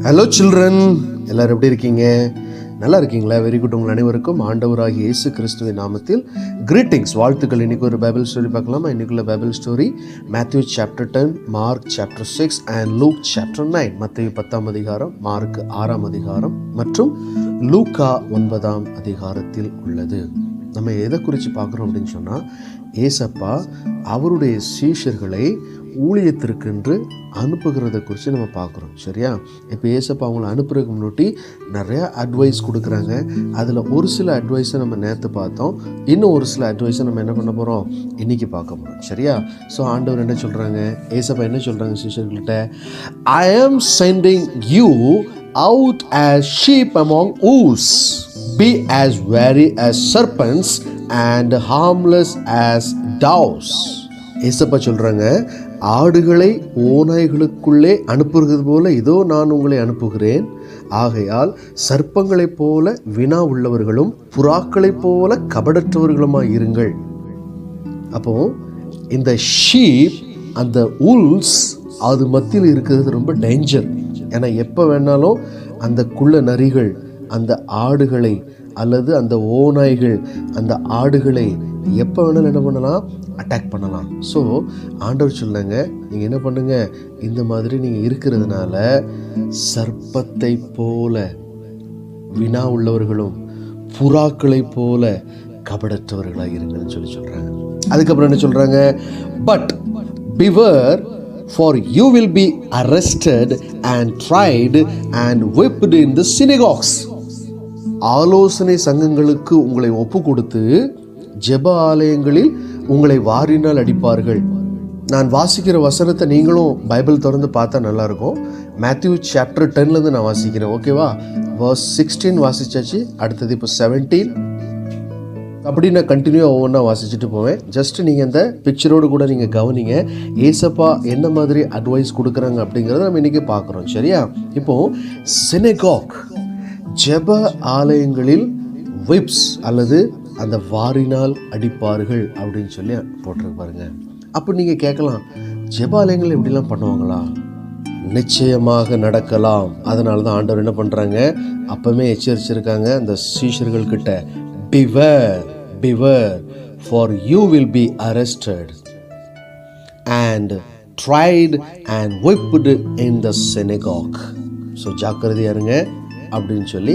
Hello children, எல்லோரும் எப்படி இருக்கீங்க? நல்லா இருக்கீங்களா? Very good. உங்கள் அனைவருக்கும் ஆண்டவராகிய இயேசு கிறிஸ்துவின் நாமத்தில் கிரீட்டிங்ஸ், வாழ்த்துக்கள். இன்றைக்கி ஒரு பைபிள் ஸ்டோரி பார்க்கலாமா? இன்றைக்குள்ள Bible story Matthew chapter 10, Mark chapter 6 and Luke chapter 9. மத்தேயு 10ஆம் அதிகாரம், மார்க் 6ஆம் அதிகாரம் மற்றும் லூக்கா 9ஆம் அதிகாரத்தில் உள்ளது. நம்ம எதை குறித்து பார்க்குறோம் அப்படின்னு சொன்னால், ஏசப்பா அவருடைய சீஷர்களை ஊழியத்திற்கென்று அனுப்புகிறத குறித்து நம்ம பார்க்குறோம். சரியா? இப்போ ஏசப்பா அவங்கள அனுப்புறதுக்கு முன்னாடி நிறையா அட்வைஸ் கொடுக்குறாங்க. அதில் ஒரு சில அட்வைஸை நம்ம நேற்று பார்த்தோம். இன்னும் ஒரு சில அட்வைஸை நம்ம என்ன பண்ண போகிறோம், இன்றைக்கி பார்க்க போகிறோம். சரியா? ஸோ ஆண்டவர் என்ன சொல்கிறாங்க, ஏசப்பா என்ன சொல்கிறாங்க சீஷர்கள்ட்ட? ஐ ஆம் sending you out as sheep among wolves. Be as wary as serpents and harmless as doves. ஏசப்பா சொல்றாங்க, ஆடுகளை ஓநாய்களுக்குள்ளே அனுப்புகிறது போல இதோ நான் உங்களை அனுப்புகிறேன். ஆகையால் சர்ப்பங்களைப் போல வினா உள்ளவர்களும் புறாக்களைப் போல கபடற்றவர்களுமாய் இருங்கள். அப்போ இந்த ஷீப், அந்த உல்ஸ், அது மத்தியில் இருக்கிறது ரொம்ப டேஞ்சர். ஏன்னா எப்போ வேணாலும் அந்த குள்ள நரிகள் அந்த ஆடுகளை அல்லது அந்த ஓநாய்கள் அந்த ஆடுகளை எப்போ வேணாலும் என்ன பண்ணலாம், அட்டாக் பண்ணலாம். ஸோ ஆண்டவர் சொல்லுங்க, நீங்கள் என்ன பண்ணுங்க, இந்த மாதிரி நீங்கள் இருக்கிறதுனால சர்ப்பத்தை போல வினா உள்ளவர்களும் புறாக்களை போல கபடற்றவர்களாக இருங்கன்னு சொல்கிறாங்க. அதுக்கப்புறம் என்ன சொல்கிறாங்க? But பிவர், for you will be arrested and tried and whipped in the synagogues. ஆலோசனை சங்கங்களுக்கு உங்களை ஒப்பு கொடுத்து ஜெப ஆலயங்களில் உங்களை வாரினால் அடிப்பார்கள். நான் வாசிக்கிற வசனத்தை நீங்களும் பைபிள் திறந்து பார்த்தா நல்லாயிருக்கும். மேத்யூ சாப்டர் 10லேருந்து நான் வாசிக்கிறேன். ஓகேவா? verse 16 வாசிச்சாச்சு. அடுத்தது இப்போ 17. அப்படி நான் கண்டினியூ ஒவ்வொன்றா வாசிச்சுட்டு போவேன். ஜஸ்ட் நீங்கள் இந்த பிக்சரோடு கூட நீங்கள் கவனிங்க, ஏசப்பா என்ன மாதிரி அட்வைஸ் கொடுக்குறாங்க அப்படிங்கிறத நம்ம இன்றைக்கி பார்க்குறோம். சரியா? இப்போது சினகாக், ஜெப ஆலயங்களில் விப்ஸ் அல்லது அந்த வாரினால் அடிப்பார்கள் அப்படின்னு சொல்லி போட்டிருக்கு பாருங்க. அப்போ நீங்கள் கேட்கலாம், ஜெப ஆலயங்கள் எப்படிலாம் பண்ணுவாங்களா? நிச்சயமாக நடக்கலாம். அதனால தான் ஆண்டவர் என்ன பண்ணுறாங்க, அப்போவே எச்சரிச்சிருக்காங்க அந்த சீஷர்கள் கிட்ட, beware, for you will be arrested and tried and whipped in the synagogue. So ஜாக்கிரதையா இருங்க அப்படின்னு சொல்லி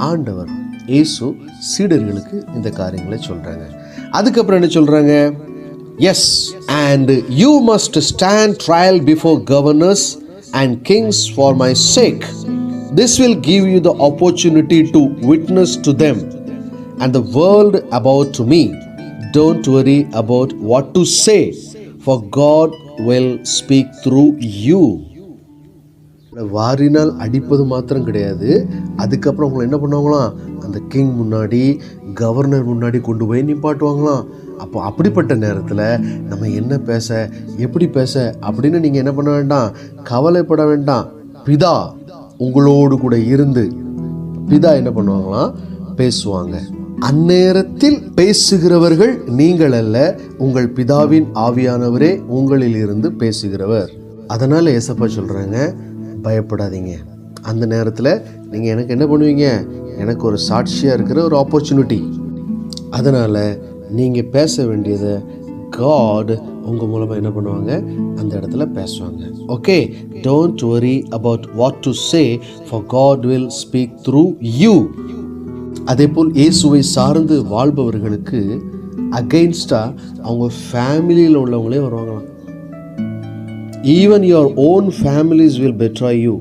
ஆண்டவர் இயேசு சீடர்களுக்கு இந்த காரியங்களை சொல்கிறாங்க. அதுக்கப்புறம் என்ன சொல்கிறாங்க? Yes, and you must stand trial before governors and kings for my sake. This will give you the opportunity to witness to them and the world about me. Don't worry about what to say, for God will speak through you. வாரினால் அடிப்பது மாத்திரம் கிடையாது, அதுக்கப்புறம் உங்களை என்ன பண்ணுவாங்களாம், அந்த king முன்னாடி, governor முன்னாடி கொண்டு போய் நிப்பாட்டுவாங்களாம். அப்போ அப்படிப்பட்ட நேரத்தில் நம்ம என்ன பேச, எப்படி பேச அப்படின்னு நீங்கள் என்ன பண்ண வேண்டாம், கவலைப்பட வேண்டாம். பிதா உங்களோடு கூட இருந்து பிதா என்ன பண்ணுவாங்களாம், பேசுவாங்க. அந்நேரத்தில் பேசுகிறவர்கள் நீங்கள் அல்ல, உங்கள் பிதாவின் ஆவியானவரே உங்களில் இருந்து பேசுகிறவர். அதனால் ஏசப்பா சொல்கிறாங்க, பயப்படாதீங்க. அந்த நேரத்தில் நீங்கள் எனக்கு என்ன பண்ணுவீங்க, எனக்கு ஒரு சாட்சியாக இருக்கிற ஒரு ஆப்பர்ச்சுனிட்டி. அதனால் நீங்கள் பேச வேண்டியதை காட் உங்கள் மூலமாக என்ன பண்ணுவாங்க, அந்த இடத்துல பேசுவாங்க. Okay, don't worry about what to say, for God will speak through you. அதே போல் இயேசுவை சார்ந்து வாழ்பவர்களுக்கு அகெயின்ஸ்டாக அவங்க ஃபேமிலியில் உள்ளவங்களே வருவாங்களாம். Even your own families will betray you.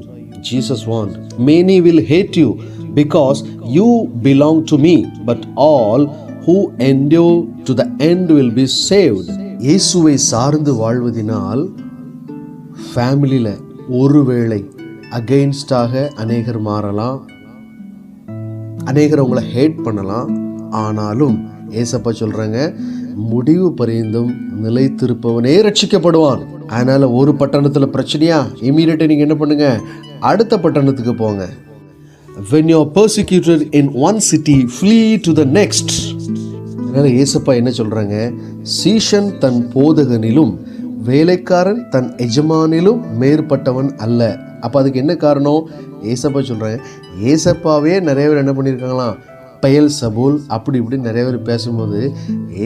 Jesus warned, many will hate you because you belong to me, but all who endure to the end will be saved. இயேசுவை சார்ந்து வாழ்வதினால் ஃபேமிலியில் ஒருவேளை அகெயின்ஸ்டாக அநேகர் மாறலாம், அநேகர் அவங்கள ஹேட் பண்ணலாம். ஆனாலும் ஏசப்பா சொல்கிறாங்க, முடிவு பரியந்தம் நிலைத்திருப்பவனே ரட்சிக்கப்படுவான். அதனால் ஒரு பட்டணத்தில் பிரச்சனையா, இமீடியட்டாக நீங்கள் என்ன பண்ணுங்க, அடுத்த பட்டணத்துக்கு போங்க. when you are persecuted in one city, flee to the next. அதனால் ஏசப்பா என்ன சொல்கிறாங்க, சீஷன் தன் போதகனிலும் வேலைக்காரன் தன் எஜமானிலும் மேற்பட்டவன் அல்ல. அப்போ அதுக்கு என்ன காரணம்? ஏசப்பா சொல்கிறாங்க. ஏசப்பாவே நிறைய பேர் என்ன பண்ணியிருக்காங்களாம், பெயல் சபூல் அப்படி இப்படி நிறைய பேர் பேசும்போது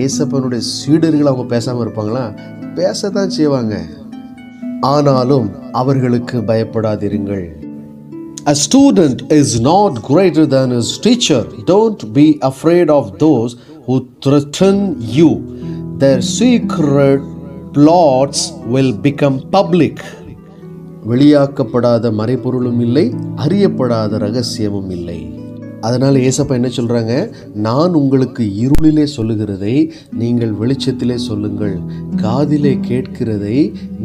ஏசப்பனுடைய சீடர்கள் அவங்க பேசாமல் இருப்பாங்களா? பேசத்தான் செய்வாங்க. ஆனாலும் அவர்களுக்கு பயப்படாதிருங்கள். A student is not greater than his teacher. Don't be afraid of those who threaten you. Their secret plots will become public. வெளியாக்கப்படாத மறைபொருளும் இல்லை, அறியப்படாத ரகசியமும் இல்லை. அதனால் ஏசப்பா என்ன சொல்கிறாங்க? நான் உங்களுக்கு இருளிலே சொல்லுகிறதை நீங்கள் வெளிச்சத்திலே சொல்லுங்கள், காதிலே கேட்கிறதை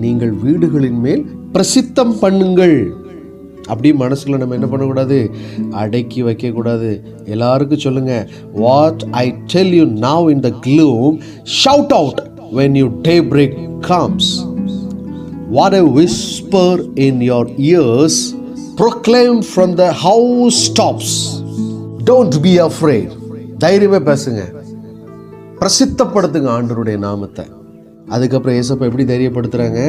நீங்கள் வீடுகளின் மேல் பிரசித்தம் பண்ணுங்கள். அப்படி மனசுக்குள்ள நம்ம என்ன பண்ணக்கூடாது? அடக்கி வைக்கக்கூடாது. எல்லாருக்கும் சொல்லுங்க, what I tell you now in the gloom shout out when your daybreak comes. What I whisper in your ears proclaim from the housetops. Don't be afraid. தைரியமா பேசுங்க, பிரசித்தப்படுத்துங்க ஆண்டவருடைய நாமத்தை. அதுக்கப்புறம் ஏசப்பா எப்படி தைரியப்படுத்துறாங்க?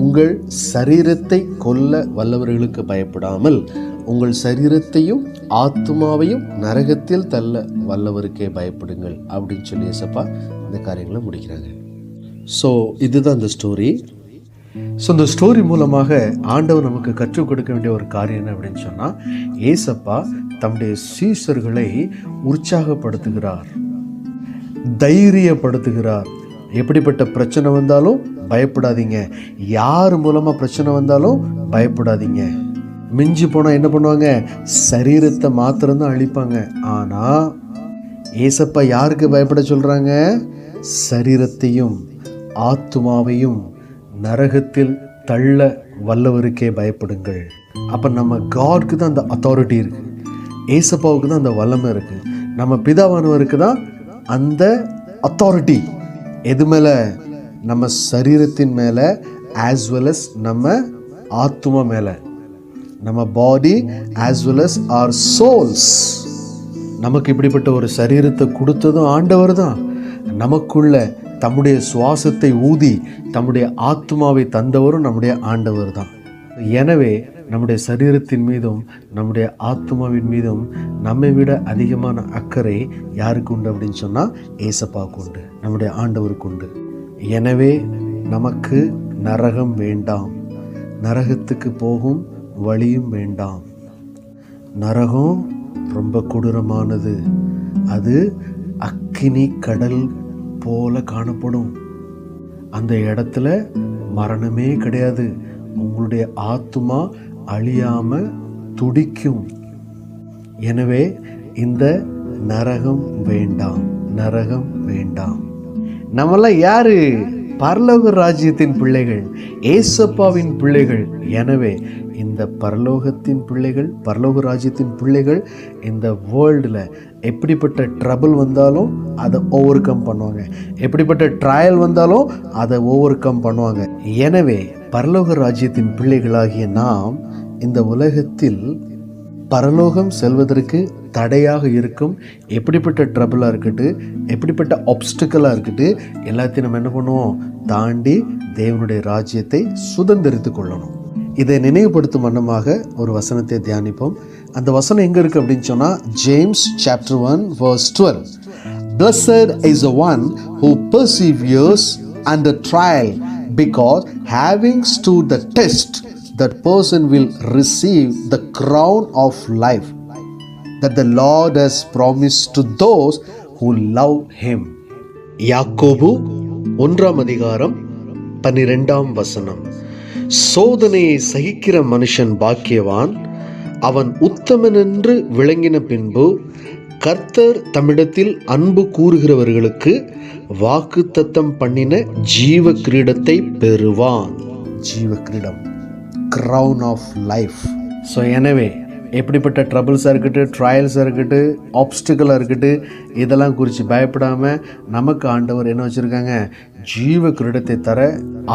உங்கள் சரீரத்தை கொல்ல வல்லவர்களுக்கு பயப்படாமல் உங்கள் சரீரத்தையும் ஆத்மாவையும் நரகத்தில் தள்ள வல்லவருக்கே பயப்படுங்கள் அப்படின்னு சொல்லி ஏசப்பா இந்த காரியங்களை முடிக்கிறாங்க. ஸோ இதுதான் இந்த ஸ்டோரி. ஸோ இந்த ஸ்டோரி மூலமாக ஆண்டவர் நமக்கு கற்றுக் கொடுக்க வேண்டிய ஒரு காரியம் என்ன அப்படின்னு சொன்னால், ஏசப்பா தம்முடைய சீஷர்களை உற்சாகப்படுத்துகிறார், தைரியப்படுத்துகிறார். எப்படிப்பட்ட பிரச்சனை வந்தாலும் பயப்படாதீங்க, யார் மூலமாக பிரச்சனை வந்தாலும் பயப்படாதீங்க. மிஞ்சி போனால் என்ன பண்ணுவாங்க? சரீரத்தை மாத்திரம்தான் அழிப்பாங்க. ஆனால் ஏசப்பா யாருக்கு பயப்பட சொல்கிறாங்க? சரீரத்தையும் ஆத்துமாவையும் நரகத்தில் தள்ள வல்லவருக்கே பயப்படுங்கள். அப்போ நம்ம காட்க்கு தான் அந்த அத்தாரிட்டி இருக்குது, ஏசப்பாவுக்கு தான் அந்த வல்லமை இருக்குது, நம்ம பிதாவானவருக்கு தான் அந்த அத்தாரிட்டி. எது மேலே? நம்ம சரீரத்தின் மேலே, ஆஸ் வெல் அஸ் நம்ம ஆத்மா மேலே, நம்ம body as well as our souls. நமக்கு இப்படிப்பட்ட ஒரு சரீரத்தை கொடுத்ததும் ஆண்டவர் தான். நமக்குள்ள தம்முடைய சுவாசத்தை ஊதி தம்முடைய ஆத்மாவை தந்தவரும் நம்முடைய ஆண்டவர் தான். எனவே நம்முடைய சரீரத்தின் மீதும் நம்முடைய ஆத்மாவின் மீதும் நம்மை விட அதிகமான அக்கறை யாருக்கு உண்டு அப்படின்னு சொன்னால் ஏசப்பாவுக்கு உண்டு, நம்முடைய ஆண்டவருக்கு உண்டு. எனவே நமக்கு நரகம் வேண்டாம், நரகத்துக்கு போகும் வழியும் வேண்டாம். நரகம் ரொம்ப கொடூரமானது, அது அக்கினி கடல் போல காணப்படும். அந்த இடத்துல மரணமே கிடையாது, உங்களுடைய ஆத்மா அழியாம துடிக்கும். எனவே இந்த நரகம் வேண்டாம், நரகம் வேண்டாம். நம்மெல்லாம் யாரு? பரலோக ராஜ்யத்தின் பிள்ளைகள், ஏசப்பாவின் பிள்ளைகள். எனவே இந்த பரலோகத்தின் பிள்ளைகள், பரலோக ராஜ்யத்தின் பிள்ளைகள் இந்த வேர்ல்டில் எப்படிப்பட்ட ட்ரபிள் வந்தாலும் அதை ஓவர் கம் பண்ணுவாங்க, எப்படிப்பட்ட ட்ரையல் வந்தாலும் அதை ஓவர் கம் பண்ணுவாங்க. எனவே பரலோக ராஜ்யத்தின் பிள்ளைகளாகிய நாம் இந்த உலகத்தில் பரலோகம் செல்வதற்கு தடையாக இருக்கும் எப்படிப்பட்ட ட்ரபிளாக இருக்கட்டும், எப்படிப்பட்ட ஆப்ஸ்டிக்கலாக இருக்கட்டும், எல்லாத்தையும் நம்ம என்ன பண்ணுவோம்? தாண்டி தேவனுடைய ராஜ்யத்தை சுதந்திரித்து கொள்ளணும். இதை நினைவுபடுத்தும் வண்ணமாக ஒரு வசனத்தை தியானிப்போம். அந்த வசனம் எங்கே இருக்குது அப்படின்னு சொன்னால், James chapter 1 verse 12. Blessed is the one who perseveres under trial, because having stood the test, that person will receive the crown of life that the Lord has promised to those who love him. யாக்கோபு 1:12. சோதனையை சகிக்கிற மனுஷன் பாக்கியவான், அவன் உத்தமன் என்று விளங்கின பின்பு கர்த்தர் தம்மிடத்தில் அன்பு கூறுகிறவர்களுக்கு வாக்குத்தத்தம் பண்ணின ஜீவ கிரீடத்தை பெறுவான். ஜீவ கிரீடம், crown of life. ஸோ எனவே எப்படிப்பட்ட ட்ரபிள்ஸாக இருக்கட்டும், ட்ரையல்ஸாக இருக்கட்டும், ஆப்ஸ்டிக்கலாக இருக்கட்டும், இதெல்லாம் குறித்து பயப்படாமல் நமக்கு ஆண்டவர் என்ன வச்சுருக்காங்க? ஜீவ கிரீடத்தை தர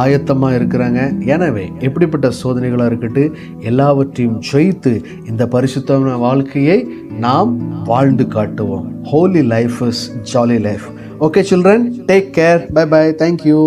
ஆயத்தமாக இருக்கிறாங்க. எனவே எப்படிப்பட்ட சோதனைகளாக இருக்கட்டும், எல்லாவற்றையும் ஜெயித்து இந்த பரிசுத்தமான வாழ்க்கையை நாம் வாழ்ந்து காட்டுவோம். Holy life is jolly life. Okay children, take care. Bye bye. Thank you.